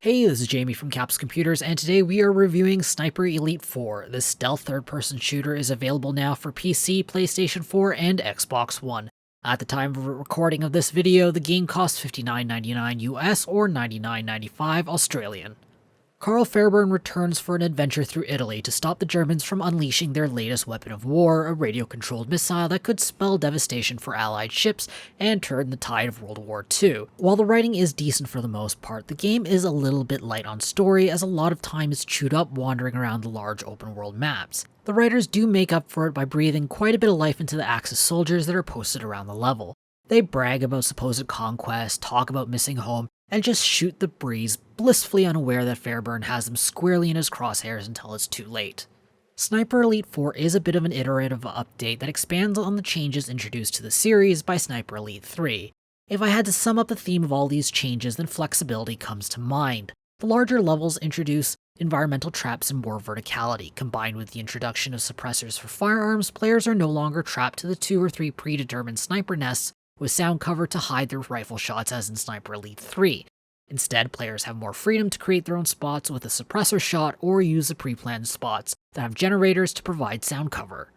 Hey, this is Jamie from Capsule Computers, and today we are reviewing Sniper Elite 4. This stealth third-person shooter is available now for PC, PlayStation 4, and Xbox One. At the time of recording of this video, the game costs $59.99 US or $99.95 Australian. Carl Fairburn returns for an adventure through Italy to stop the Germans from unleashing their latest weapon of war, a radio-controlled missile that could spell devastation for Allied ships and turn the tide of World War II. While the writing is decent for the most part, the game is a little bit light on story, as a lot of time is chewed up wandering around the large open-world maps. The writers do make up for it by breathing quite a bit of life into the Axis soldiers that are posted around the level. They brag about supposed conquest, talk about missing home, and just shoot the breeze, blissfully unaware that Fairburn has them squarely in his crosshairs until it's too late. Sniper Elite 4 is a bit of an iterative update that expands on the changes introduced to the series by Sniper Elite 3. If I had to sum up the theme of all these changes, then flexibility comes to mind. The larger levels introduce environmental traps and more verticality. Combined with the introduction of suppressors for firearms, players are no longer trapped to the 2 or 3 predetermined sniper nests with sound cover to hide their rifle shots as in Sniper Elite 3. Instead, players have more freedom to create their own spots with a suppressor shot or use the pre-planned spots that have generators to provide sound cover.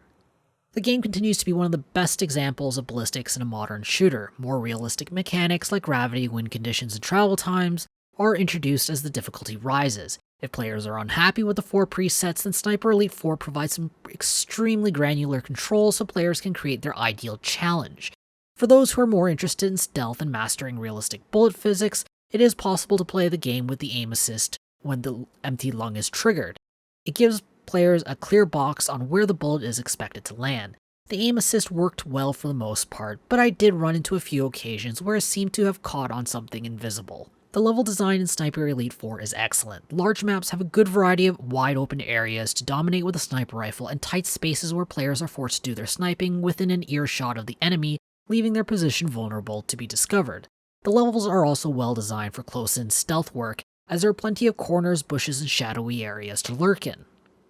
The game continues to be one of the best examples of ballistics in a modern shooter. More realistic mechanics like gravity, wind conditions, and travel times are introduced as the difficulty rises. If players are unhappy with the 4 presets, then Sniper Elite 4 provides some extremely granular controls so players can create their ideal challenge. For those who are more interested in stealth and mastering realistic bullet physics, it is possible to play the game with the aim assist when the empty lung is triggered. It gives players a clear box on where the bullet is expected to land. The aim assist worked well for the most part, but I did run into a few occasions where it seemed to have caught on something invisible. The level design in Sniper Elite 4 is excellent. Large maps have a good variety of wide open areas to dominate with a sniper rifle and tight spaces where players are forced to do their sniping within an earshot of the enemy, leaving their position vulnerable to be discovered. The levels are also well designed for close-in stealth work, as there are plenty of corners, bushes, and shadowy areas to lurk in.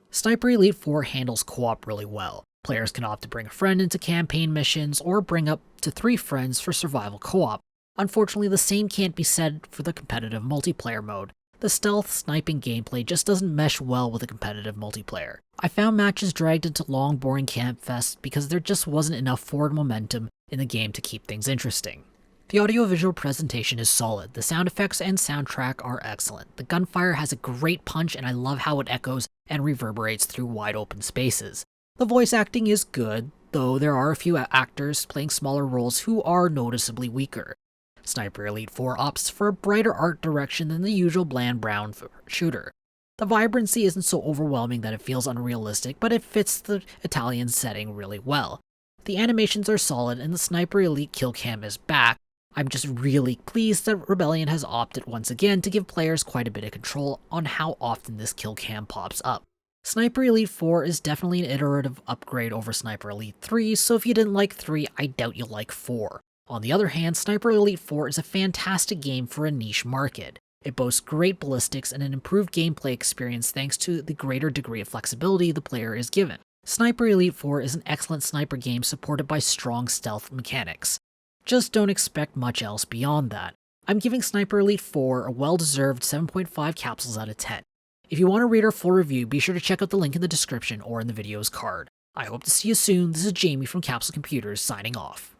Sniper Elite 4 handles co-op really well. Players can opt to bring a friend into campaign missions, or bring up to 3 friends for survival co-op. Unfortunately, the same can't be said for the competitive multiplayer mode. The stealth sniping gameplay just doesn't mesh well with the competitive multiplayer. I found matches dragged into long, boring camp fests because there just wasn't enough forward momentum in the game to keep things interesting. The audio-visual presentation is solid, the sound effects and soundtrack are excellent, the gunfire has a great punch and I love how it echoes and reverberates through wide open spaces. The voice acting is good, though there are a few actors playing smaller roles who are noticeably weaker. Sniper Elite 4 opts for a brighter art direction than the usual bland brown shooter. The vibrancy isn't so overwhelming that it feels unrealistic, but it fits the Italian setting really well. The animations are solid and the Sniper Elite kill cam is back. I'm just really pleased that Rebellion has opted once again to give players quite a bit of control on how often this kill cam pops up. Sniper Elite 4 is definitely an iterative upgrade over Sniper Elite 3, so if you didn't like 3, I doubt you'll like 4. On the other hand, Sniper Elite 4 is a fantastic game for a niche market. It boasts great ballistics and an improved gameplay experience thanks to the greater degree of flexibility the player is given. Sniper Elite 4 is an excellent sniper game supported by strong stealth mechanics. Just don't expect much else beyond that. I'm giving Sniper Elite 4 a well-deserved 7.5 capsules out of 10. If you want to read our full review, be sure to check out the link in the description or in the video's card. I hope to see you soon. This is Jamie from Capsule Computers signing off.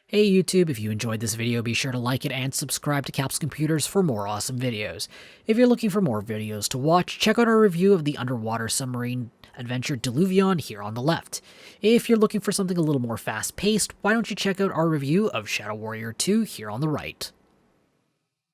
Hey YouTube, if you enjoyed this video, be sure to like it and subscribe to Capsule Computers for more awesome videos. If you're looking for more videos to watch, check out our review of the underwater submarine adventure Diluvion here on the left. If you're looking for something a little more fast-paced, why don't you check out our review of Shadow Warrior 2 here on the right.